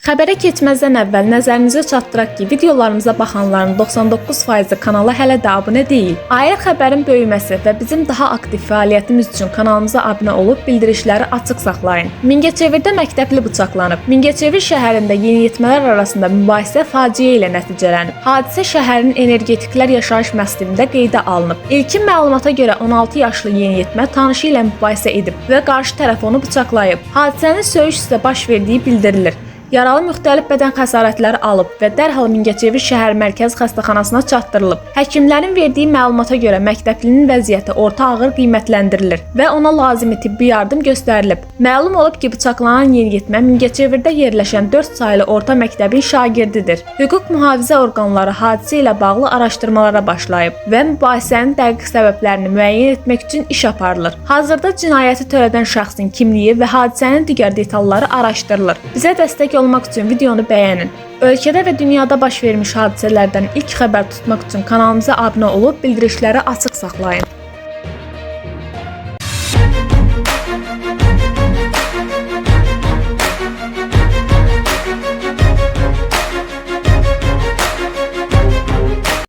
Xəbərə keçməzdən əvvəl nəzərinizə çatdıraq ki, videolarımıza baxanların 99%-i kanala hələ də abunə deyil. AR xəbərin böyüməsi və bizim daha aktiv fəaliyyətimiz üçün kanalımıza abunə olub bildirişləri açıq saxlayın. Mingəçevirdə məktəbli bıçaqlanıb. Mingəçevir şəhərində yeniyetmələr arasında mübahisə faciə ilə nəticələnib. Hadisə şəhərin energetiklər yaşayış məscidində qeydə alınıb. İlkin məlumata görə 16 yaşlı yeniyetmə tanışı ilə mübahisə edib və qarşı tərəf onu bıçaqlayıb. Hadisənin söyüş üstə baş verdiyi bildirilir. Yaralı müxtəlif bədən xəsarətləri alıb və dərhal Mingəçevir şəhər mərkəzi xəstəxanasına çatdırılıb. Həkimlərin verdiyi məlumata görə məktəblinin vəziyyəti orta ağır qiymətləndirilir və ona lazımi tibbi yardım göstərilib. Məlum olub ki, bıçaqlanan yeniyetmə Mingəçevirdə yerləşən 4 saylı orta məktəbin şagirdidir. Hüquq mühafizə orqanları hadisə ilə bağlı araşdırmalara başlayıb və mübahisənin dəqiq səbəblərini müəyyən etmək üçün iş aparılır. Hazırda cinayəti törədən şəxsin kimliyi və hadisənin digər detalları araşdırılır. Bizə dəstək olmaq üçün videonu bəyənin. Ölkədə və dünyada baş vermiş hadisələrdən ilk xəbər tutmaq üçün kanalımıza abunə olub bildirişləri açıq saxlayın.